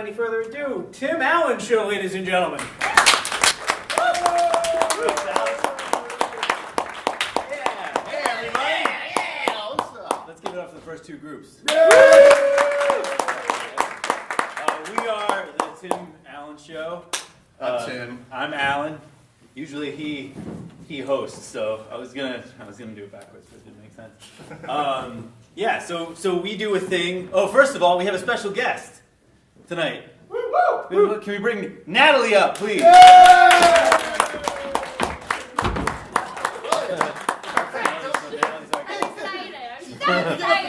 any further ado, Tim Allen Show, ladies and gentlemen. Let's give it up for the first two groups. We are the Tim Allen Show. I'm Tim. I'm Alan. Usually he hosts, so I was gonna do it backwards, but it didn't make sense. So we do a thing. Oh, first of all, we have a special guest tonight. Can we bring Natalie up, please?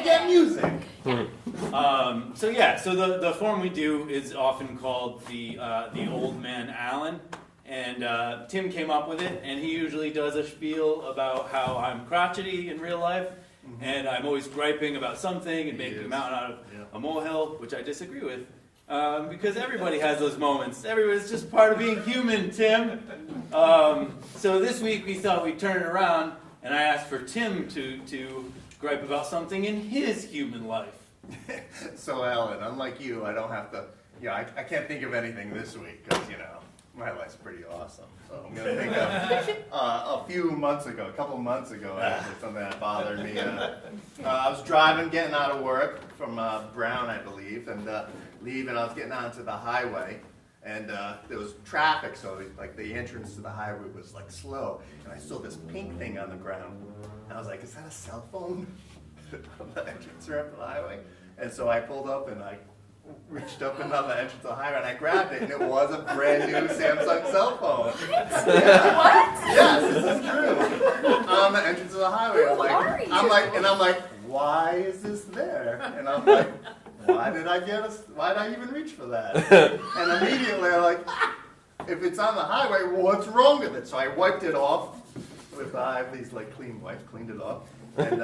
Get music. So the form we do is often called the Old Man Alan, and Tim came up with it, and he usually does a spiel about how I'm crotchety in real life, and I'm always griping about something and making a mountain out of a molehill, which I disagree with, because everybody has those moments. Everybody's just part of being human, Tim. So this week we thought we'd turn it around, and I asked for Tim to gripe about something in his human life. So Alan, unlike you, I don't have to, I can't think of anything this week because, my life's pretty awesome. So I'm going to think of a couple of months ago, actually, something that bothered me. I was getting out of work from Brown, I believe, and leaving. I was getting onto the highway, and there was traffic, so like the entrance to the highway was like slow, and I saw this pink thing on the ground, and I was like, is that a cell phone? On the entrance ramp of the highway? And so I pulled up and I reached up and on the entrance of the highway and I grabbed it, and it was a brand new Samsung cell phone. Yeah. What? Yes, this is true. On the entrance of the highway. I'm like, why is this there? And I'm like, why did I even reach for that? And immediately I'm like, if it's on the highway, what's wrong with it? So I wiped it off with I have these clean wipes, cleaned it up, and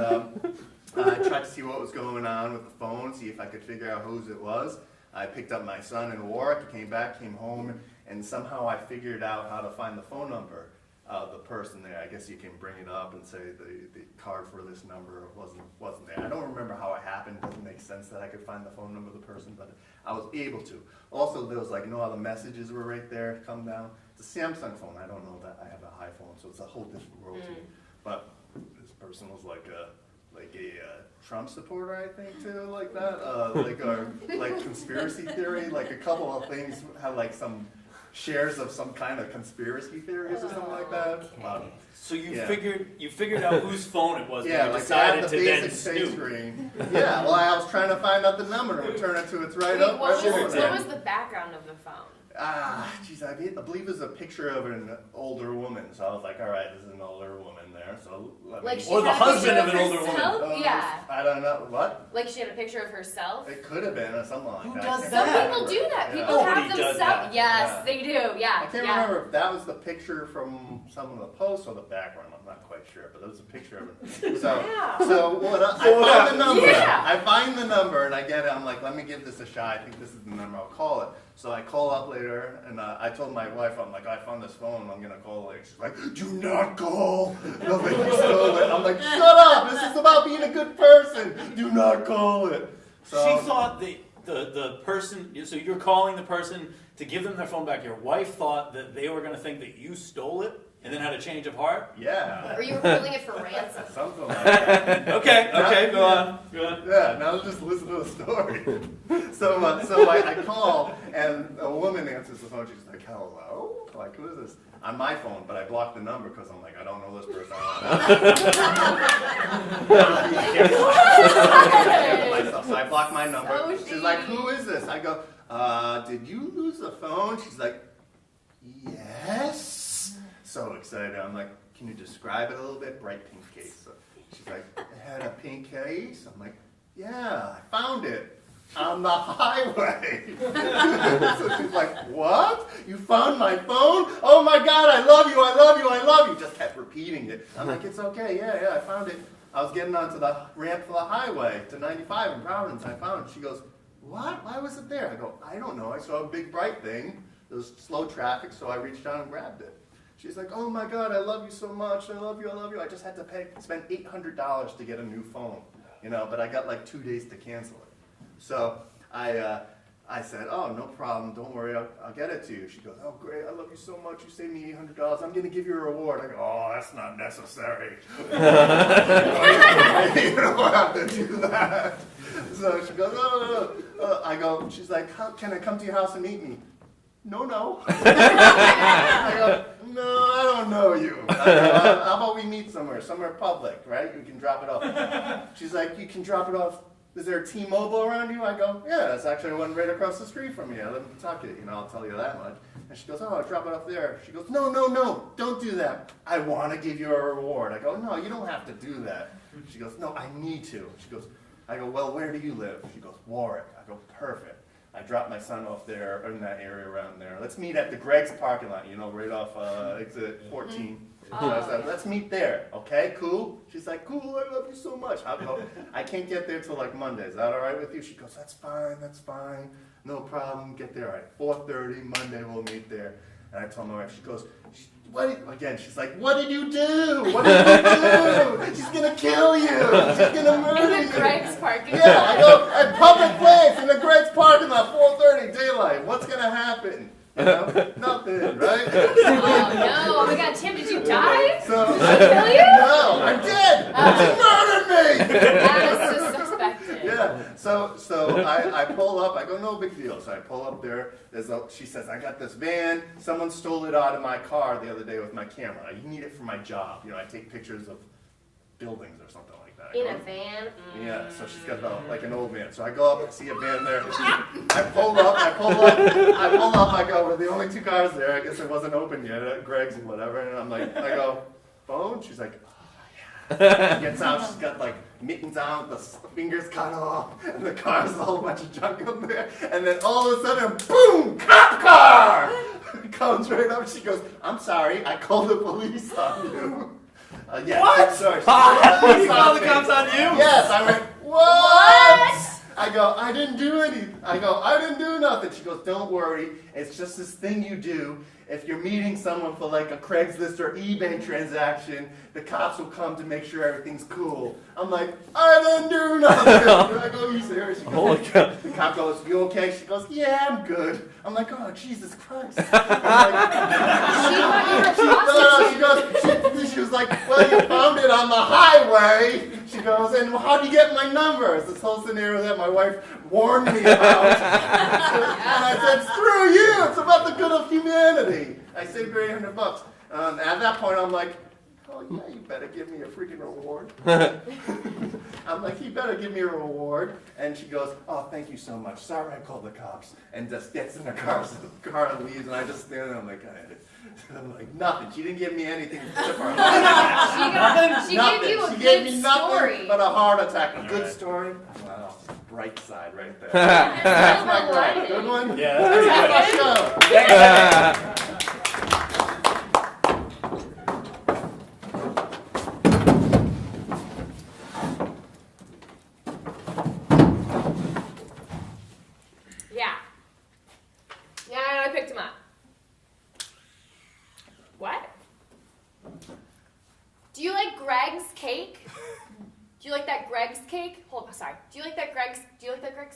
I tried to see what was going on with the phone, see if I could figure out whose it was. I picked up my son in Warwick, came home, and somehow I figured out how to find the phone number of the person there. I guess you can bring it up and say the card for this number wasn't there. I don't remember how it happened. It doesn't make sense that I could find the phone number of the person, but I was able to. Also, there was no other messages were right there, come down. It's a Samsung phone. I don't know that I have an iPhone, so it's a whole different world to me. But this person was like a Trump supporter, I think, too, like that. Conspiracy theory. A couple of things had some shares of some kind of conspiracy theories or something like that. So you figured out whose phone it was. Yeah, you decided decided the to then basic face snoop. screen. Yeah, well, I was trying to find out the number and return it to its right up. What was the background of the phone? I believe it was a picture of an older woman. So I was like, all right, this is an older woman there. So or the husband of an older woman. Yeah. I don't know what. She had a picture of herself. It could have been or something like Who that. does Some that? people do that. Yeah. People have Nobody does themselves. that. Yes, Yeah. they do. Yeah. I can't remember if that was the picture from some of the posts or the background. I'm not quite sure, but it was a picture of it. So I find the number. Yeah. I find the number and I get it. I'm like, let me give this a shot. I think this is the number. I'll call it. So I call up later, and I told my wife, I'm like, I found this phone, I'm going to call it. She's like, do not call. Nobody stole it. I'm like, shut up. This is about being a good person. Do not call it. So, She thought the person, so you're calling the person to give them their phone back. Your wife thought that they were going to think that you stole it and then had a change of heart? yeah. Or you were holding it for ransom. Something like that. Okay, go on. Yeah, now just listen to the story. So I call, and a woman answers the phone. She's like, hello? Like, who is this? On my phone, but I blocked the number because I'm like, I don't know this person. So I blocked my number. So She's like, who is this? I go, did you lose the phone? She's like, yes. So excited. I'm like, can you describe it a little bit? Bright pink case. So she's like, it had a pink case? I'm like, yeah, I found it on the highway. So she's like, what? You found my phone? Oh my God, I love you, I love you, I love you. Just kept repeating it. I'm like, it's okay, yeah, I found it. I was getting onto the ramp for the highway to 95 in Providence. I found it. She goes, what? Why was it there? I go, I don't know. I saw a big bright thing. There was slow traffic, so I reached down and grabbed it. She's like, oh my God, I love you so much. I love you, I love you. I just had to spend $800 to get a new phone, but I got 2 days to cancel it. So I I said, oh, no problem. Don't worry. I'll get it to you. She goes, oh, great. I love you so much. You saved me $800. I'm going to give you a reward. I go, oh, that's not necessary. You don't have to do that. So she goes, oh. I go, she's like, can I come to your house and meet me? No. I go, no, I don't know you. I go, how about we meet somewhere public, right? You can drop it off. She's like, you can drop it off. Is there a T-Mobile around you? I go, yeah, that's actually one right across the street from me. I live in Pawtucket, I'll tell you that much. And she goes, oh, I'll drop it off there. She goes, no, don't do that. I want to give you a reward. I go, no, you don't have to do that. She goes, no, I need to. I go, well, where do you live? She goes, Warwick. I go, perfect. I dropped my son off there, in that area around there. Let's meet at the Greg's parking lot, right off exit 14. So I said, let's meet there, okay, cool? She's like, cool, I love you so much. I'll go, I can't get there till like Monday. Is that all right with you? She goes, that's fine. No problem, get there at 4:30, Monday we'll meet there. And I told my wife, she goes, she's like, what did you do? What did you do? She's gonna kill you. She's gonna murder you. In the Greg's parking lot. Yeah, I go, at public place, in the Greg's parking lot, 4:30, daylight. What's gonna happen? Nothing, right? Oh no! Oh my God, Tim, did you die? So, Did she kill you? No, I'm dead. She murdered me. That is suspected. Yeah. So I pull up. I go, no big deal. So I pull up there. She says, I got this van. Someone stole it out of my car the other day with my camera. You need it for my job. I take pictures of buildings or something like that. In a van? Yeah, so she's got like an old van. So I go up and see a van there. I pull up, I go, we're the only two cars there. I guess it wasn't open yet at Greg's and whatever. And I go, phone? She's like, oh yeah. She gets out, she's got like mittens on with the fingers cut off. And the car's a whole bunch of junk up there. And then all of a sudden, boom, cop car! Comes right up, she goes, I'm sorry, I called the police on you. Yeah, What? Sorry. You called the cops on you? Yes, I went, what? I go, I didn't do anything. I didn't do nothing. She goes, don't worry. It's just this thing you do. If you're meeting someone for like a Craigslist or eBay transaction, the cops will come to make sure everything's cool. I'm like, I didn't do nothing. I go, you serious? She goes, Holy cow. the cop goes, you okay? She goes, yeah, I'm good. I'm like, oh, Jesus Christ. I'm like, she was like, well, you found it on the highway. She goes, and how do you get my number? It's this whole scenario that my wife warned me about. And I said, screw you, it's about the good of humanity. I saved her $800. At that point, I'm like, oh yeah, you better give me a freaking reward. I'm like, you better give me a reward. And she goes, oh, thank you so much. Sorry I called the cops. And just gets in the car and leaves. And I just stand there, I'm like, nothing. She didn't give me anything except for a heart attack. She gave you a She gave good me nothing story. but a heart attack. A good story. Wow, bright side right there. That's my gripe. Good one? Yeah, That's that's my show. Yeah, I picked him up. What? Do you like Greg's cake? Do you like that Greg's cake? Hold on, sorry. Do you like that Greg's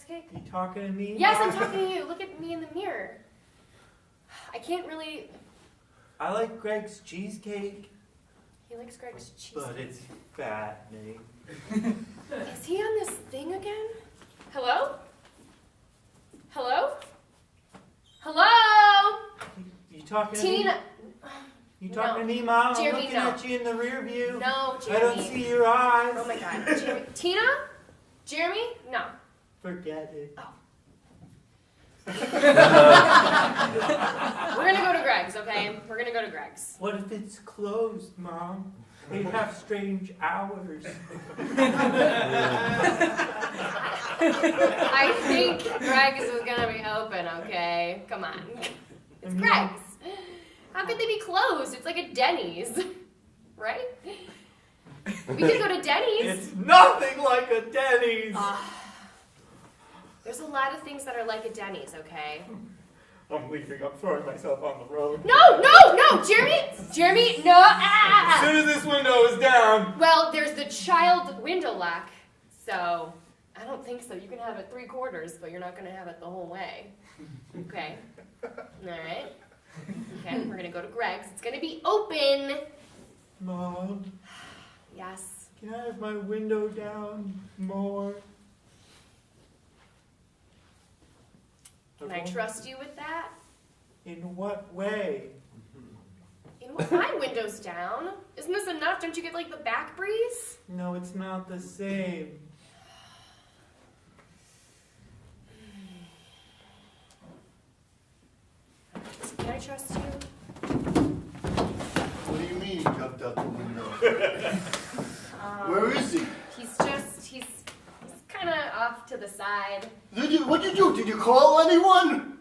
cake? You talking to me? Yes, I'm talking to you. Look at me in the mirror. I can't really. I like Greg's cheesecake, He likes Greg's cheese. but it's fattening. Is he on this thing again? Hello? Hello? Hello? You talking to Tina. me? You talking to me, Mom? Jeremy, I'm looking no. at you in the rear view. No, I Jeremy. don't see your eyes. Oh my God. Jeremy. Tina? Jeremy? No. Forget it. We're gonna go to Greg's, okay? We're gonna go to Greg's. What if it's closed, Mom? They have strange hours. I think Greg's is gonna be open, okay? Come on. It's Greg's. How could they be closed? It's like a Denny's, right? We could go to Denny's. It's nothing like a Denny's. There's a lot of things that are like a Denny's, okay? I'm leaving. I'm throwing myself on the road. No, Jeremy, no. As soon as this window is down. Well, there's the child window lock, so I don't think so. You can have it 3/4, but you're not gonna have it the whole way. Okay. Alright. Okay, we're gonna go to Greg's. It's gonna be open. Mom, Yes. can I have my window down more? Can I trust you with that? In what way? In what my window's down? Isn't this enough? Don't you get like the back breeze? No, it's not the same. Can I trust you? What do you mean he jumped out the window? Where is he? He's kind of off to the side. What'd you do? Did you call anyone?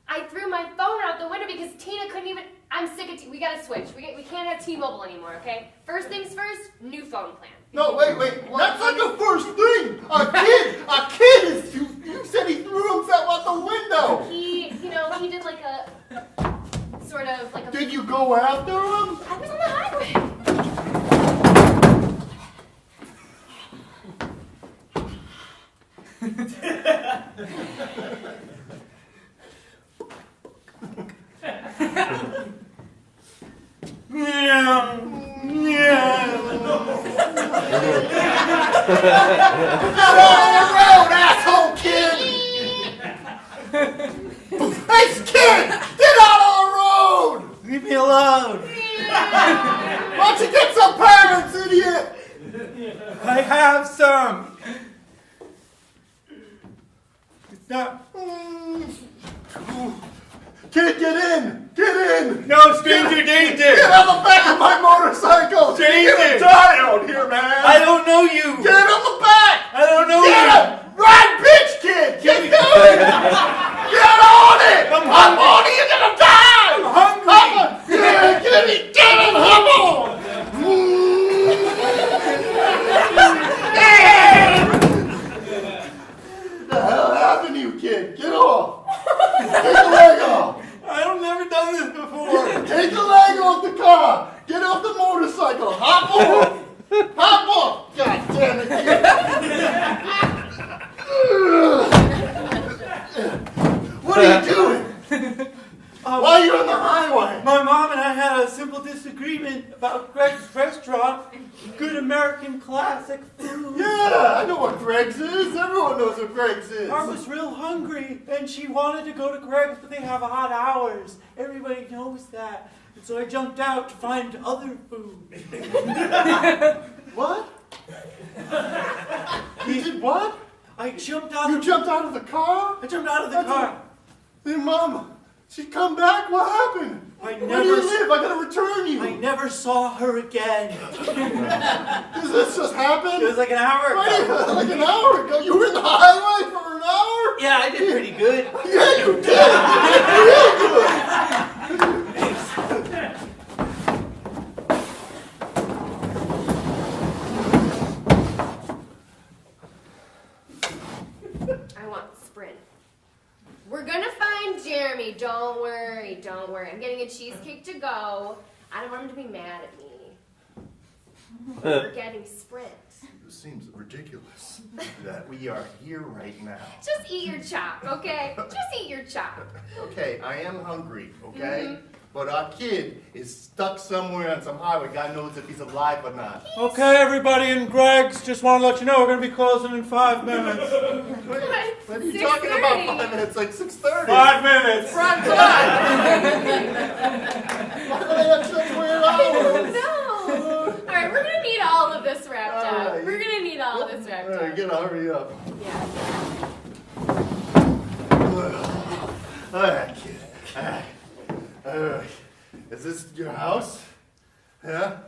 I threw my phone out the window because Tina couldn't even. I'm sick of. We gotta switch. We can't have T-Mobile anymore. Okay. First things first. New phone plan. No, wait. That's not the first thing. A kid is. You said he threw himself out the window. He did like a sort of like a. Did you go after him? I was on the highway. Asshole kid! Hey, kid! Get out of the road! Leave me alone! Why don't you get some parents, idiot? I have some! It's not... Kid, get in! Get in! No, stranger danger! Get on the back of my motorcycle! Stranger! You're gonna die out here, man! I don't know you! Get on the back! I don't know Get you! him! Ride, bitch, kid! Get going! Get on it! I'm I'm on it! You're gonna die! I'm hungry! Get him! Hop on! What the hell happened to you, kid? Get off! Take the leg off! I've never done this before! Take the leg off the car! Get off the motorcycle! Hop off! Hop off! God damn it, kid! What are you doing? Why are you on the highway? My mom and I had a simple disagreement about Greg's restaurant. Good American classic food. Yeah, I know what Greg's is. Everyone knows what Greg's is. I was real hungry, and she wanted to go to Greg's, but they have odd hours. Everybody knows that. And so I jumped out to find other food. What? You did what? I jumped out You of jumped out of the car? I jumped out of the That's car. Your mom, she come back? What happened? I Where do never you live? I gotta return you. I never saw her again. Does this just happen? It was like an hour Wait, ago. like an hour ago. You were in the highway for an hour? Yeah, I did pretty good. Yeah, you did. You did real good. I want Sprint. We're gonna find Jeremy. Don't worry. I'm getting a cheesecake to go. I don't want him to be mad at me. We're getting Sprint. It seems ridiculous that we are here right now. Just eat your chop, okay? Just eat your chop. Okay, I am hungry, okay? But our kid is stuck somewhere on some highway. God knows if he's alive or not. Okay, everybody in Greg's, just want to let you know we're going to be closing in 5 minutes. What are you talking about? 5 minutes, like 6:30. 5 minutes. Front door. Why do they have such weird hours? No. All right, we're gonna need all of this wrapped All up. right. We're gonna need all of this wrapped All right, up. gotta hurry up. Yeah. All right, kid. All right. Is this your house? Yeah?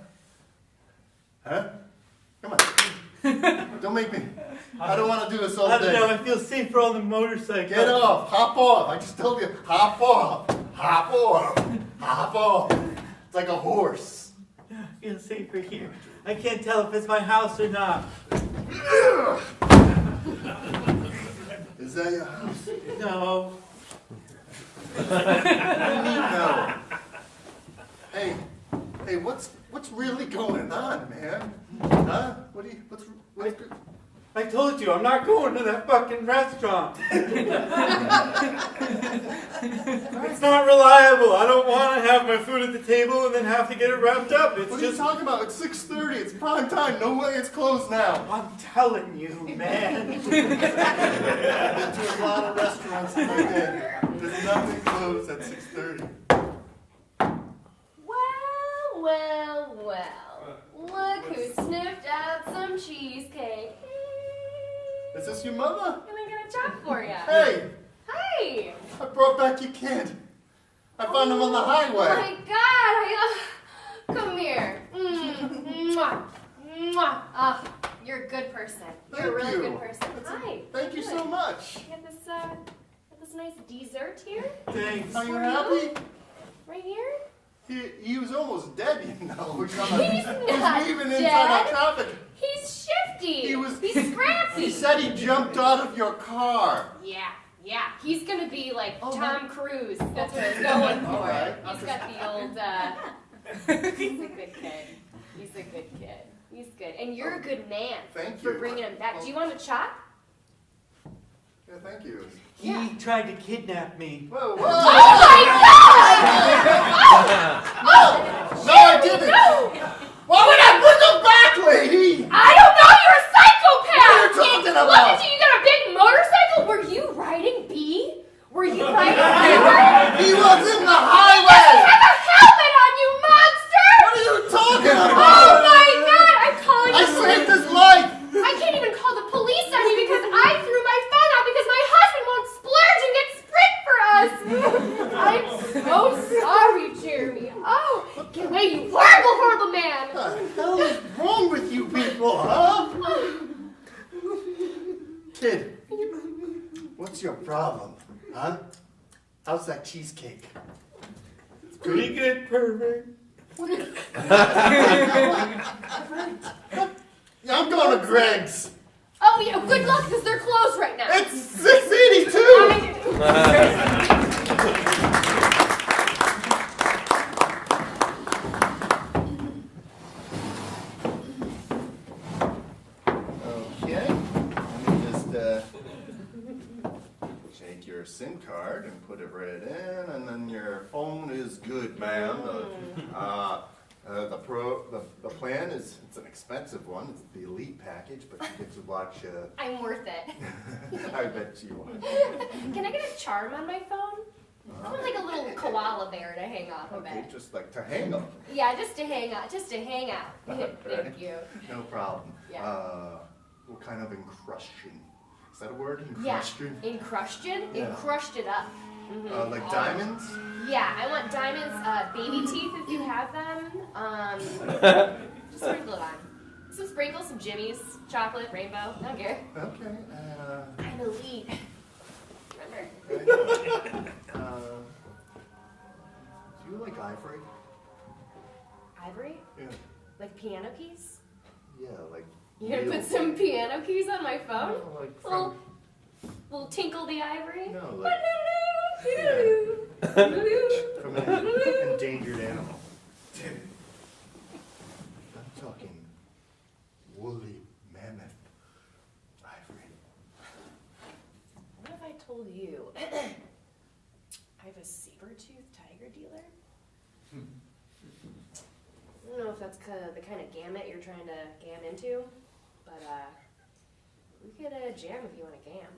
Huh? Come on. Don't make me. I don't want to do this all I don't know, day. I feel safer on the motorcycle. Get off. Hop off. I just told you. Hop off. Hop off. Hop off. It's like a horse. I feel safer here. I can't tell if it's my house or not. Is that your house? No. What do you mean no? Hey, what's really going on, man? Huh? What's I told you, I'm not going to that fucking restaurant. It's not reliable. I don't want to have my food at the table and then have to get it wrapped up. It's What are you just... talking about? It's 6:30. It's prime time. No way it's closed now. I'm telling you, man. I've been to a lot of restaurants in my day. There's nothing closed at 6:30. Well. Look who sniffed out some cheesecake. Is this your mother? And I'm gonna chop for you. Hey, Hey! I brought back your kid. I found him on the Oh highway. my God! Come here. Mwah. Mwah. Oh, you're a good person. You're Thank a really you. good person. Hi. Thank you so much. You got this nice dessert here, Thanks. Are you happy? right here. He was almost dead, you know. He's not Even dead. inside our traffic. He's shifty. He's scrappy. He said he jumped out of your car. Yeah. He's gonna be like Oh, Tom Cruise. That's what he's going for. All right. He's got the old. He's a good kid. He's good, and you're a good man Thank for you. bringing him back. Do you want to chop? Yeah, thank you. He Yeah. tried to kidnap me. Whoa, whoa. Oh my God! No, I didn't. No! Why would I bring him back, lady? I don't know. You're a psychopath. What are you talking Look about? at you. You got a big motorcycle. Were you riding B? Were you riding B? He was in the You highway. have a helmet on, you monster! What are you talking Oh about? my God! I'm calling I the saved police. his life. I can't even call the police on you because I threw my phone out because my husband won't splurge and get Sprint for us. I'm so sorry, Jeremy. Oh, get away, you horrible man! What the hell is wrong with you people, huh? Kid, what's your problem, huh? How's that cheesecake? Pretty good, pervert. Yeah, I'm going to Greg's. Oh yeah, good luck because they're closed right now. It's 682. Okay, let me just take your SIM card and put it right in, and then your phone is good, ma'am. The plan is, it's an expensive one. It's the elite package, but you get to watch. I'm worth it. I bet you are. Can I get a charm on my phone? I want like a little koala bear to hang off of Okay, it. just like to hang up. Yeah, just to hang out. Thank you. No problem. Yeah. What kind of encrustion? Is that a word? Yeah, Encrustion? encrusted? Yeah. Encrusted it up. Mhm. Like diamonds? Yeah, I want diamonds, baby teeth if you have them. Just sprinkle it on. Some sprinkles, some jimmies, chocolate, rainbow. I don't care. Okay. I'm elite. Remember? Do you like ivory? Ivory? Yeah. Like piano keys? Yeah, like. You gonna real- put some piano keys on my phone? No, like from. Little tinkle the ivory? No, like from an endangered animal. I'm talking woolly mammoth ivory. What if I told you I have a saber-toothed tiger dealer? I don't know if that's the kind of gamut you're trying to gam into, but we could jam if you want to gam.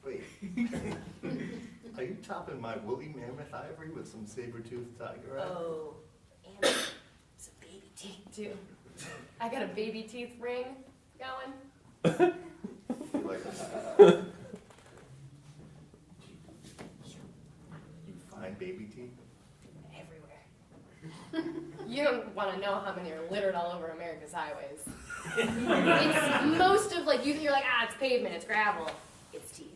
Wait. Are you topping my woolly mammoth ivory with some saber-toothed tiger ivory? Oh, and some baby teeth too. I got a baby teeth ring going. You like you find baby teeth? Everywhere. You don't want to know how many are littered all over America's highways. It's most of you're like, it's pavement, it's gravel. It's teeth.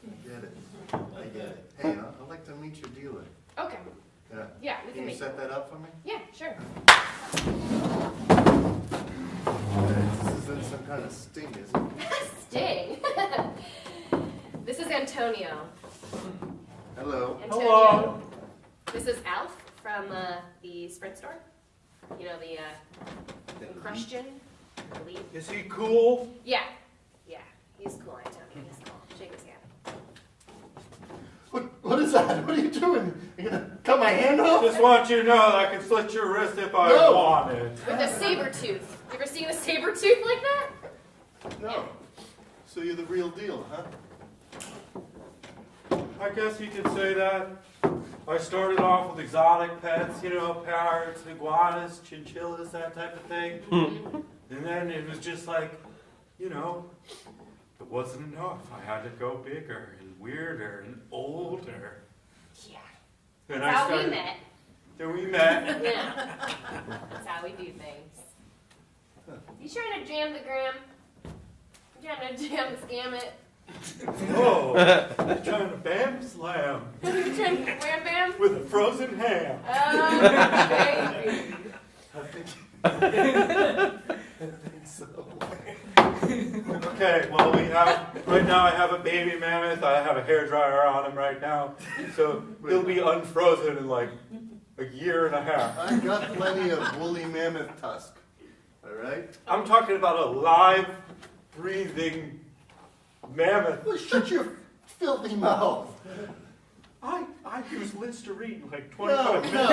I get it. I get it. Hey, I'd like to meet your dealer. Okay. Yeah. Yeah, we can Can you make set that up for me? Yeah, sure. This isn't some kind of sting, is it? Sting. This is Antonio. Hello. Antonio. Hello. This is Alf from the Sprint store. You know, the Christian, I believe. Is he cool? Yeah. Yeah. He's cool, I tell you. He's cool. Shake his hand. What is that? What are you doing? You gonna cut my hand off? Just want you to know that I can slit your wrist if I No. wanted. With a saber tooth. You ever seen a saber tooth like that? No. So you're the real deal, huh? I guess you could say that. I started off with exotic pets, you know, parrots, iguanas, chinchillas, that type of thing. And then it was just like, you know, it wasn't enough. I had to go bigger and weirder and older. Yeah. Then That's how we met. Then we met. Yeah. That's how we do things. You trying to jam the gram? You trying to jam the scammet? Oh, you're trying to bam slam You trying to wham bam? with a frozen ham. Oh, baby. I think so. Okay, well right now I have a baby mammoth. I have a hairdryer on him right now. So he'll be unfrozen in like a year and a half. I got plenty of woolly mammoth tusk. All right? I'm talking about a live, breathing mammoth. Well, shut your filthy mouth. I use Listerine like No, 25 no.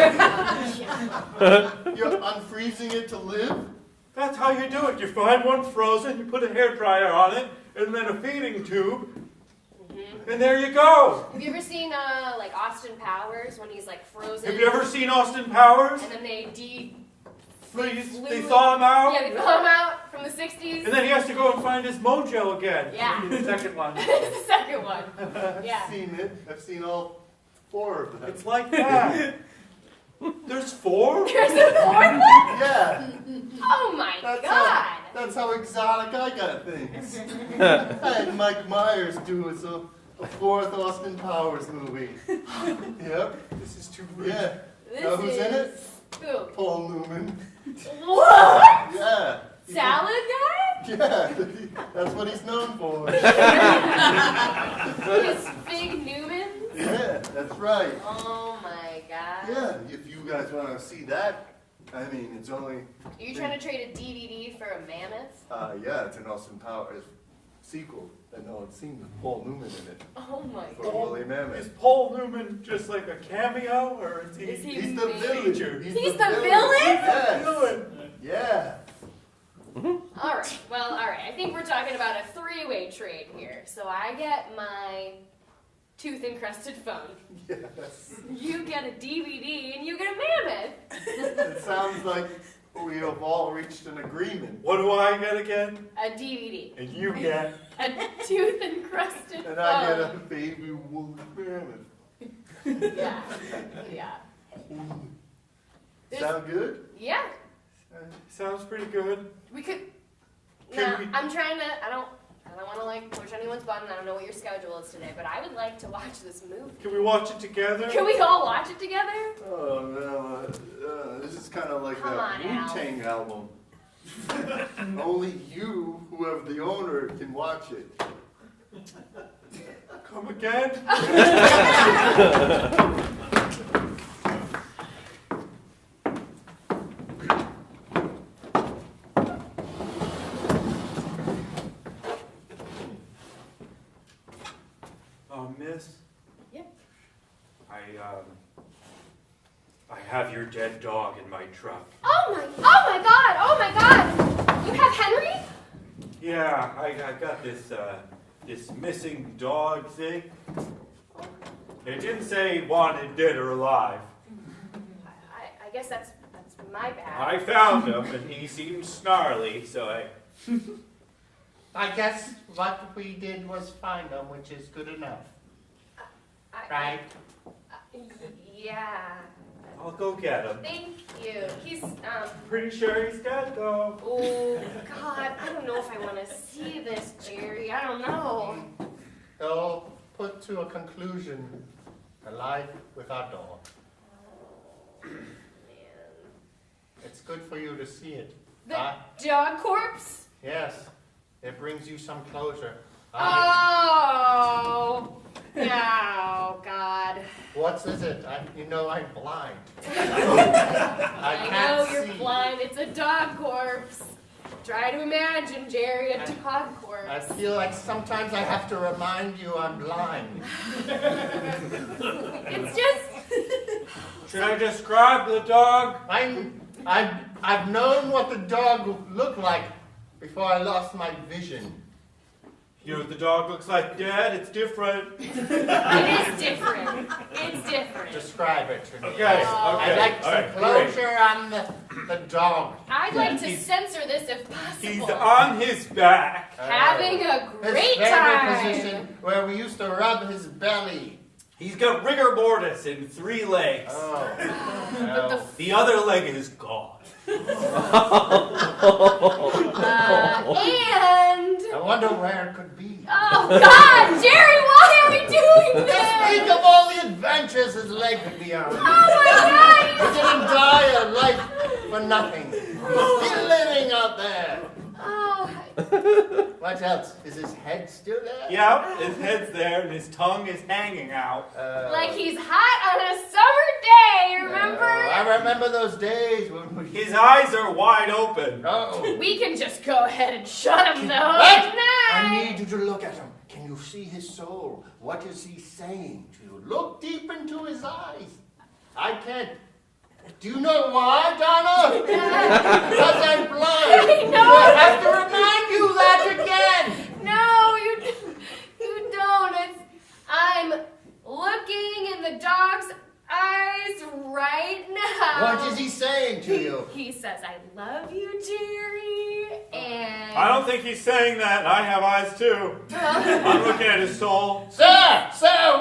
minutes. You're unfreezing it to live? That's how you do it. You find one frozen, you put a hairdryer on it, and then a feeding tube, and there you go. Have you ever seen like Austin Powers when he's like frozen? Have you ever seen Austin Powers? And then they They flew- thaw him out, Yeah, they pull him out from the 60s. and then he has to go and find his mojo again. Yeah. The second one. It's the second one. I've Yeah. seen it. I've seen all 4 of them. It's like that. There's 4? There's a fourth one? Yeah. Oh my god. That's how exotic I got things. I had Mike Myers do a 4th Austin Powers movie. Yep. This is too rich. Yeah. This Know who's in it? Who? Paul Newman. What? Yeah. Salad guy? Yeah. That's what he's known for. His big Newmans? Yeah, that's right. Oh my god. Yeah, if you guys want to see that, I mean, it's only. Are you trying to trade a DVD for a mammoth? Yeah, it's an Austin Powers sequel that no one's seen with Paul Newman in it. Oh my For god. Woolly Is Mammoth. Paul Newman just like a cameo, or is he? Is he- He's the villain. He's the villain? Yes. Villain? Yeah. Alright, well, alright. I think we're talking about a 3-way trade here. So I get my tooth-encrusted phone. Yes. You get a DVD, and you get a mammoth. It sounds like we have all reached an agreement. What do I get again? A DVD. And you get? A tooth-encrusted And I get a phone. baby woolly mammoth. Yeah. Yeah. There's- Sound good? Yeah. Sounds pretty good. We could. Can Nah, we- I'm trying to. I don't want to like push anyone's button. I don't know what your schedule is today, but I would like to watch this movie. Can we watch it together? Can we all watch it together? Oh no, this is kind of like Come that on, Al. Wu-Tang album. Only you, whoever the owner, can watch it. Come again? Miss? Yep. I have your dead dog in my truck. Oh my god! You have Henry? Yeah, I got this missing dog thing. It didn't say wanted dead or alive. I guess that's my bad. I found him and he seemed snarly, so I guess what we did was find him, which is good enough, I- right? Yeah. I'll go get him. Thank you. He's Pretty sure he's dead though. Oh god, I don't know if I want to see this, Jerry. I don't know. It'll put to a conclusion alive with our dog. Man. It's good for you to see it. The dog corpse? Yes, it brings you some closure. Oh. Oh god. What is it? You know I'm blind. I I can't know you're see. blind. It's a dog corpse. Try to imagine, Jerry, a dog I corpse. feel like sometimes I have to remind you I'm blind. It's just. Should I describe the dog? I've known what the dog looked like before I lost my vision. You know what the dog looks like, Dad? It's different. It is different. It's different. Describe it to me. Okay, I'd like all right, some closure on the dog. I'd like to He's- censor this if possible. He's on his back. Having a His great favorite time. position where we used to rub his belly. He's got rigor mortis in 3 legs. Oh. But the The other leg is gone. and I wonder where it could be. oh God, Jerry, why are we doing Just think this? of all the adventures his leg could be on. Oh my God! He didn't die a life for nothing. He's still living out there. Oh, What else? Is his head still there? Yep, his head's there and his tongue is hanging out. like he's hot on a summer day. Remember? I remember those days when we. His eyes are wide open. Oh. We can just go ahead and shut him though. What? Good I night. need you to look at him. Can you see his soul? What is he saying to you? Look deep into his eyes. I can't. Do you know why, Donna? Because I'm blind. I know. I have to remind you that again. No, you don't. I'm looking in the dog's eyes right now. What is he saying to you? He says, "I love you, Jerry," and I don't think he's saying that. I have eyes too. I'm looking at his soul. Sir,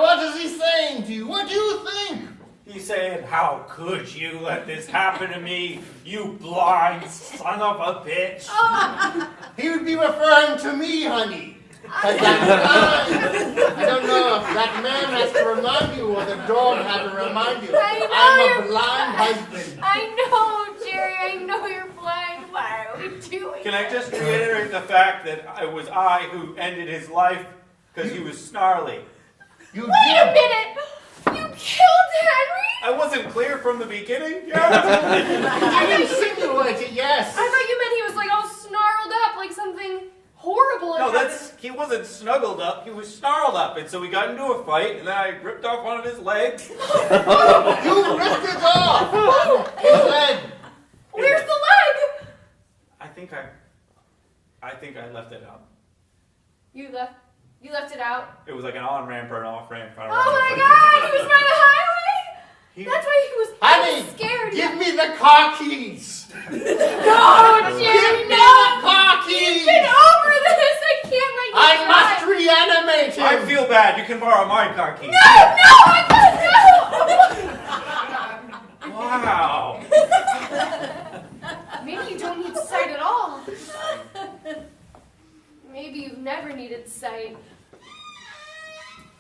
what is he saying to you? What do you think? He's saying, "How could you let this happen to me, you blind son of a bitch?" He would be referring to me, honey. 'Cause I'm blind. I don't know if that man has to remind you or the dog has to remind you. I know I'm a you're blind husband. I know, Jerry. I know you're blind. Why are we doing Can I this? just reiterate the fact that it was I who ended his life because he was snarly? You Wait a did. minute! You killed Henry? I wasn't clear from the beginning. You insinuated, yes. I thought you meant he was like all snarled up, like something horrible. No, had he wasn't snuggled up, he was snarled up. And so we got into a fight, and then I ripped off one of his legs. You ripped it off. His leg. happened. Where's the leg? I think I left it out. You left it out. It was like an on-ramp or an off-ramp. I don't Oh my remember. God! He was by the highway. He- That's why he was Honey, scared. give me the car keys. No, Give Jerry, me no. the car We've keys. been over this. I can't let you. I drive. must reanimate him. I feel bad. You can borrow my car keys. No, I can't. No. Wow. Maybe you don't need sight at all. Maybe you've never needed sight.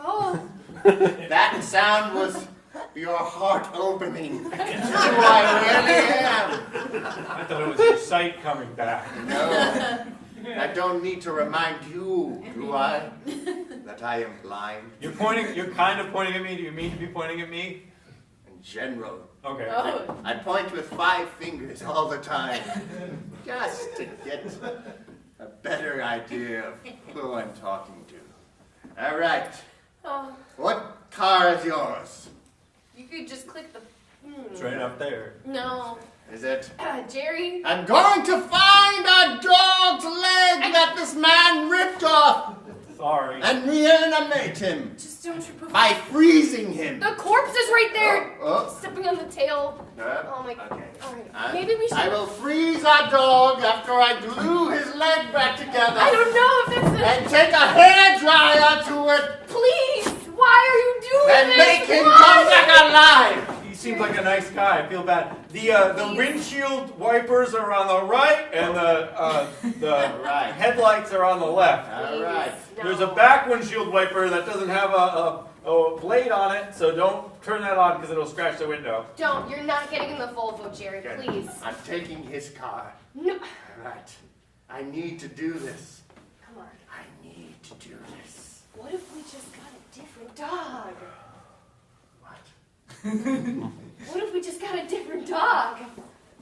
Oh, That sound was your heart opening to who I really am. I thought it was your sight coming back. No, I don't need to remind you, do I, that I am blind You're kind of pointing at me. Do you mean to be pointing at me? in general. Okay. oh. I point with 5 fingers all the time, just to get a better idea of who I'm talking to. All right, Oh. what car is yours? You could just click the. It's right up there. No, Is it? Jerry. I'm going to find a dog's leg that this man ripped off Sorry. and reanimate him Just don't trip over. by freezing him. The corpse is right there. Oh, Stepping on the tail. oh. Oh my. Okay. All right. I- Maybe we should. I will freeze our dog after I glue his leg back together I don't know if that's the. and take a hairdryer to it Please, why are you doing and this? make him Why? come back alive. He seems like a nice guy. I feel bad. The windshield wipers are on the right, and the Right. headlights are on the left. All right. No. There's a back windshield wiper that doesn't have a blade on it, so don't turn that on because it'll scratch the window. Don't. You're not getting in the Volvo, Jerry. Good. Please. I'm taking his car. No. All right. I need to do this. Come on. I need to do this. What if we just got a different dog? What? What if we just got a different dog?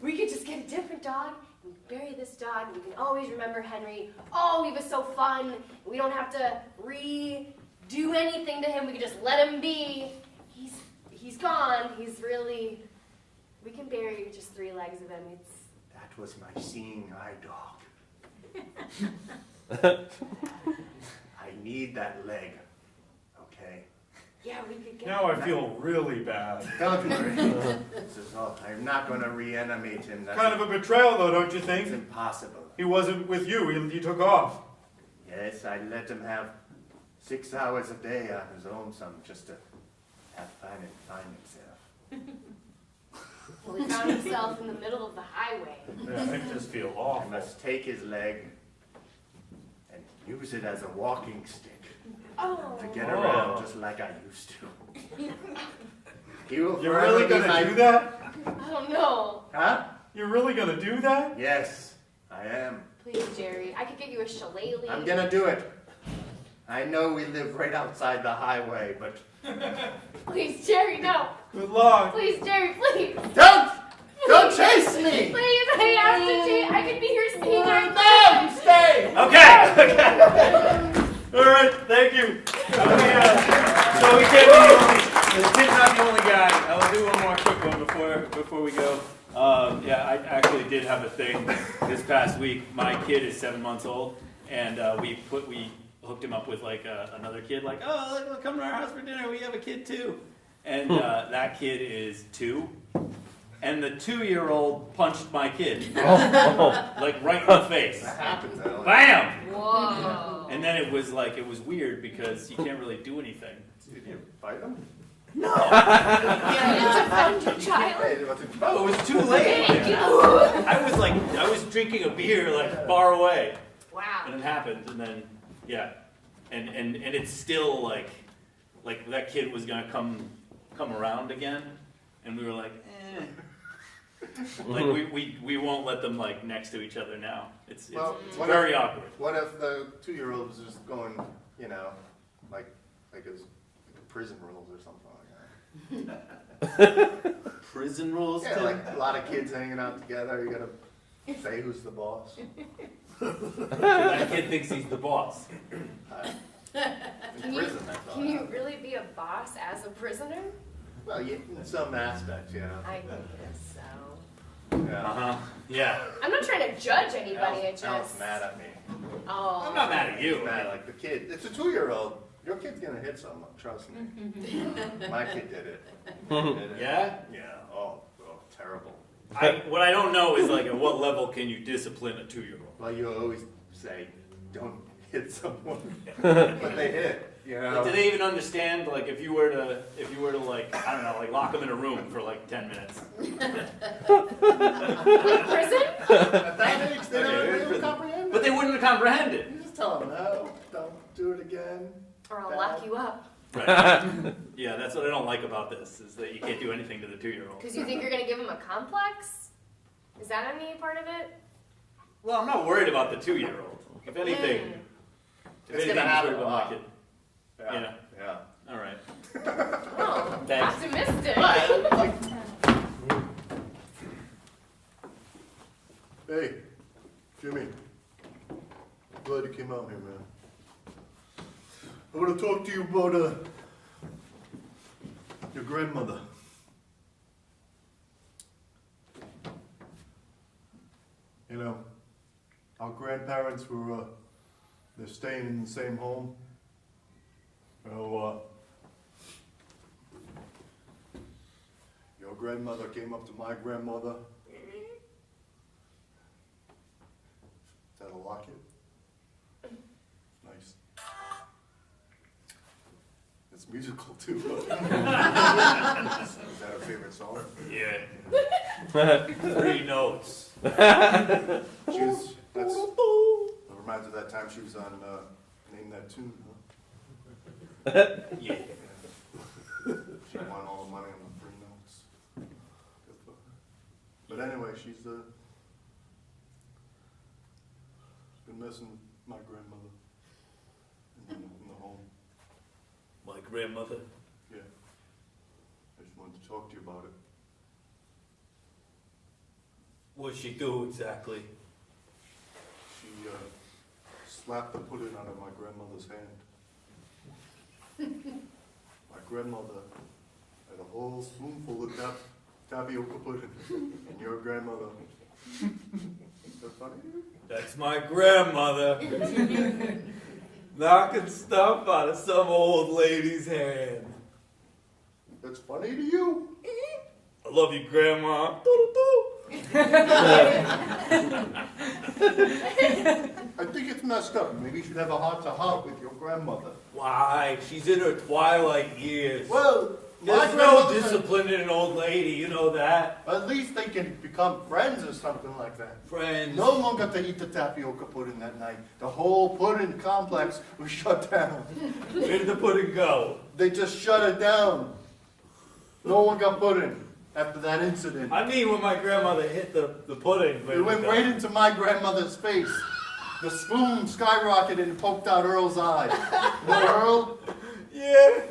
We could just get a different dog and bury this dog. And we can always remember Henry. Oh, he was so fun. We don't have to redo anything to him. We can just let him be. He's gone. He's really. We can bury just 3 legs of him. That was my seeing eye dog. I need that leg. Okay? Yeah, we could get. Now I feel really bad. Don't worry. This is all. I'm not going to reanimate him. That's Kind of a betrayal, though, don't you it's think? impossible. He wasn't with you. He took off. Yes, I let him have 6 hours a day on his own, just to have fun and find himself. Well, he found himself in the middle of the highway. Yeah, I just feel I awful. must take his leg and use it as a walking stick Oh. to get around just like I used to. He will You're forever really be gonna my- do that? I don't know. Huh? You're really gonna do that? Yes, I am. Please, Jerry. I could get you a shillelagh. I'm gonna do it. I know we live right outside the highway, but Please, Jerry, no. Good luck. Please, Jerry, please. don't chase me! Please, I have to change. I could be here seeing our No, you stay! Okay. All right, thank you. So we can't be Tim's not the only guy. I'll do one more quick one before we go. Yeah, I actually did have a thing this past week. My kid is 7 months old, and we hooked him up with like another kid. Like, oh, look, come to our house for dinner. We have a kid too, and that kid is 2. And the 2-year-old punched my kid, like right in the face. That happens, Alex. Bam! Whoa. And then it was weird because you can't really do anything. Did you fight him? Yeah, it's a fun child. Hey, what's it Oh, it was too late. Thank you. I was drinking a beer like far away, and Wow. it happened, and then yeah, and it's still like that kid was gonna come around again, and we were like, like we won't let them like next to each other now. It's Well, what very awkward. What if the 2-year-old was just going, like his prison rules or something like that? Prison rules. Yeah, Tim? like a lot of kids hanging out together. You gotta say who's the boss. That kid thinks he's the boss. In prison, that's all. Can you really be a boss as a prisoner? Well, in some aspects, yeah. I guess so. Yeah. Uh-huh. Yeah. I'm not trying to judge anybody. I Al's just. mad at me. Oh. I'm not mad at you. He's mad like the kid. It's a 2-year-old. Your kid's gonna hit someone. Trust me. My kid did it. Did it. Yeah. Yeah. Oh, terrible. What I don't know is like at what level can you discipline a 2-year-old? Well, you always say, don't hit someone, but they hit. You Like, know. do they even understand? Like, if you were to like, I don't know, like lock them in a room for like 10 minutes. Like prison? At that age, they Okay, don't prison. comprehend But it. they wouldn't comprehend it. You just tell them, no, don't do it again. Or I'll lock you up. Right. Yeah, that's what I don't like about this is that you can't do anything to the 2-year-old. Because you think you're going to give him a complex? Is that any part of it? Well, I'm not worried about the 2-year-old. If anything, Mm. It's I'm gonna happen worried a about lot. my kid. Yeah. Yeah. All right. Oh, Thanks. optimistic. But, like, hey, Jimmy. Glad you came out here, man. I want to talk to you about your grandmother. You know, our grandparents were they're staying in the same home. So, your grandmother came up to my grandmother. Is that a locket? Nice. It's musical too. Is that her favorite song? Yeah. 3 notes. She was, that reminds her of that time she was on Name That Tune, huh? Yeah. She won all the money on the 3 notes. Good for her. But anyway, she's been missing my grandmother in the home. My grandmother. Yeah. There's wanted to talk to you about it. What'd she do exactly? She slapped the pudding out of my grandmother's hand. My grandmother had a whole spoonful of tapioca pudding, and your grandmother. Is that funny to you? That's my grandmother. Knocking stuff out of some old lady's hand. That's funny to you? I love you, Grandma. I think it's messed up. Maybe you should have a heart-to-heart with your grandmother. Why? She's in her twilight years. Well, my There's no grandmother. discipline in an old lady, you know that. At least they can become friends or something like that. Friends. No one got to eat the tapioca pudding that night. The whole pudding complex was shut down. Where did the pudding go? They just shut it down. No one got pudding after that incident. I mean, when my grandmother hit the pudding. It went right into my grandmother's face. The spoon skyrocketed and poked out Earl's eye. You know Earl? Yeah.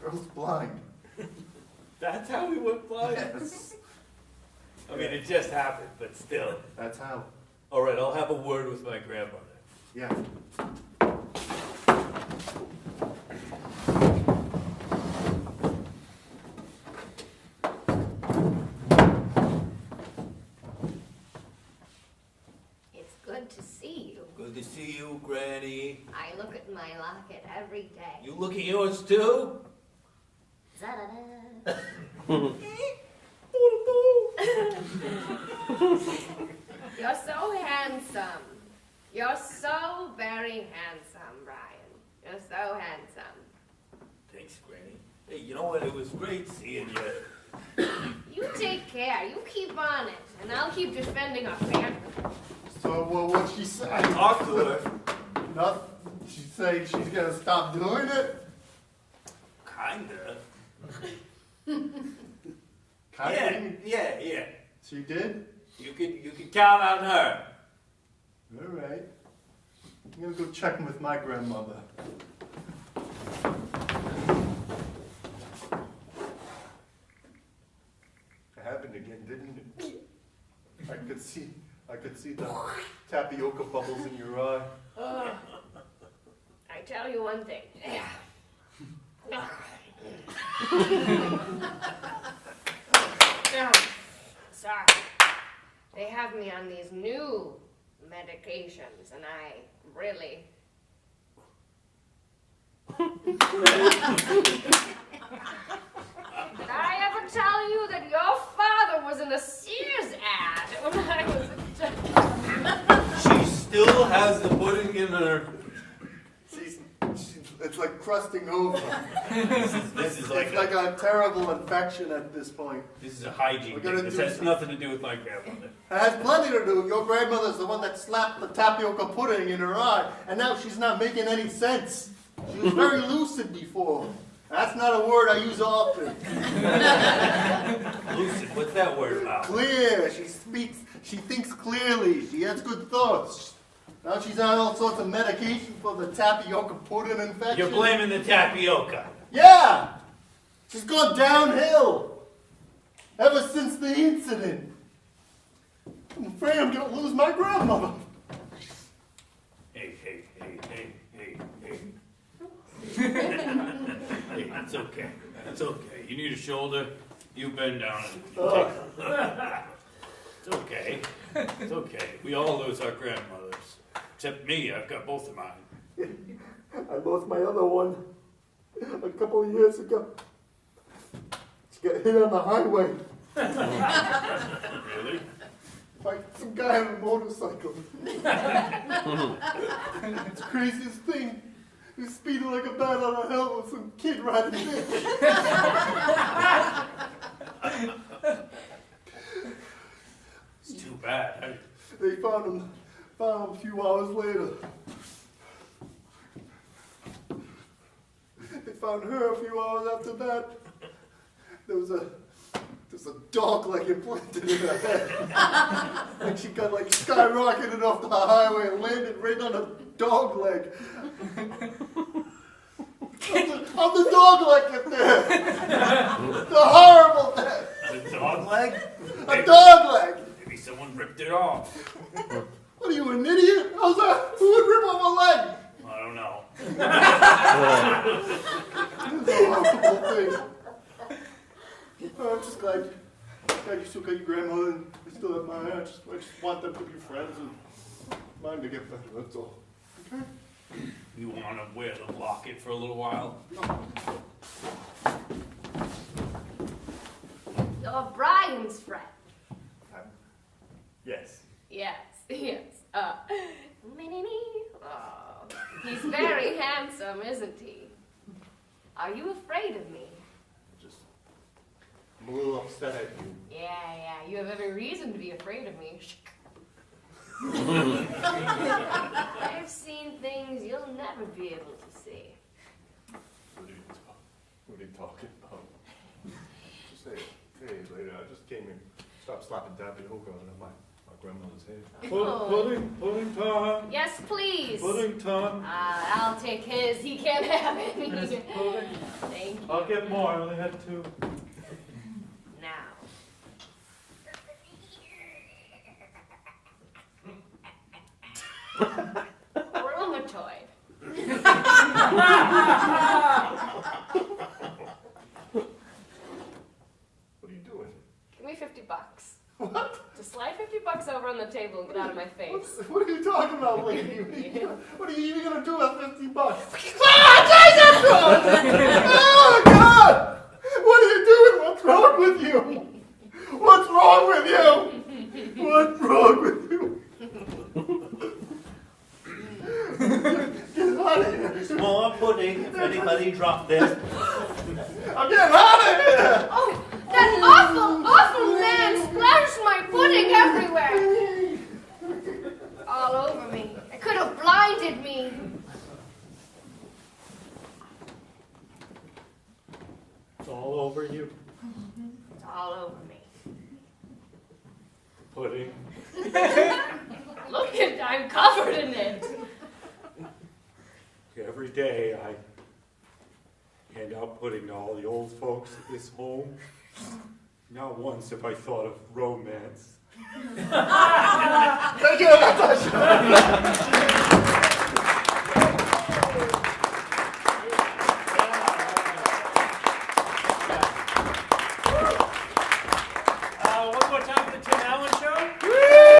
Earl's blind. That's how we went blind. Yes. I mean, it just happened, but still. That's how. All right, I'll have a word with my grandmother. Yeah. It's good to see you. Good to see you, Granny. I look at my locket every day. You look at yours too? Da-da-da. You're so handsome. You're so very handsome, Brian. You're so handsome. Thanks, Granny. Hey, you know what? It was great seeing you. You take care. You keep on it, and I'll keep defending our family. So what'd she say? I talked to her. Nothing. She's saying she's gonna stop doing it? Kinda. Kinda. Yeah. She did? You can count on her. All right. I'm gonna go check with my grandmother. It happened again, didn't it? I could see the tapioca bubbles in your eye. I tell you one thing. Sorry. They have me on these new medications, and I really. Did I ever tell you that your father was in a Sears ad when I was a She still has the pudding in her. It's like crusting over. This is like It's like a terrible infection at this point. this is a hygiene We're gonna thing. This do has something. nothing to do with my grandmother. It has plenty to do. Your grandmother's the one that slapped the tapioca pudding in her eye, and now she's not making any sense. She was very lucid before. That's not a word I use often. Lucid, what's that word about? Clear. She speaks. She thinks clearly. She has good thoughts. Now she's on all sorts of medication for the tapioca pudding infection. You're blaming the tapioca. Yeah! She's gone downhill. Ever since the incident. I'm afraid I'm gonna lose my grandmother. Hey. Hey, it's okay. It's okay. You need a shoulder, you bend down and take It's okay. It's okay. We all lose our grandmothers. Except me, I've got both of mine. I lost my other one a couple of years ago. She got hit on the highway Really? by some guy on a motorcycle. It's the craziest thing. He was speeding like a bat out of hell with some kid riding bitch. It's too bad. They found him a few hours later. They found her a few hours after that. There was a dog leg implanted in her head. And she got like skyrocketed off the highway and landed right on a dog leg. of the dog leg at death. The horrible death. The dog leg? A dog leg. Maybe someone ripped it off. What are you, an idiot? How's that? Who would rip off a leg? I don't know. This is a horrible thing. I'm just glad you still got your grandmother and I still have mine. I just want them to be friends and mine to get better, that's all. Okay? You want to wear the locket for a little while? You're Brian's friend. Yes. Yes, yes. Oh, he's very handsome, isn't he? Are you afraid of me? Just, I'm a little upset at you. Yeah, you have every reason to be afraid of me. I've seen things you'll never be able to see. What are you talking about? Just say, hey, lady, I just came and stopped slapping Dappy Hooker on my grandmother's head. Pudding time. Yes, please. Pudding time. I'll take his. He can't have it. Yes, pudding. Thank you. I'll get more. I only had 2. Now. Rheumatoid. What are you doing? Give me $50. What? Just slide $50 over on the table and get out of my face. What are you talking about, lady? What are you even gonna do with $50? Ah, Jesus! Oh, God! What are you doing? What's wrong with you? What's wrong with you? What's wrong with you? Get out of here! More pudding if anybody dropped this. I'm getting out of here! Oh, that awful man splashed my pudding everywhere. All over me. It could have blinded me. It's all over you. It's all over me. Pudding. Look at, I'm covered in it. Every day I hand out pudding to all the old folks at this home. Not once have I thought of romance. Thank you, Natasha!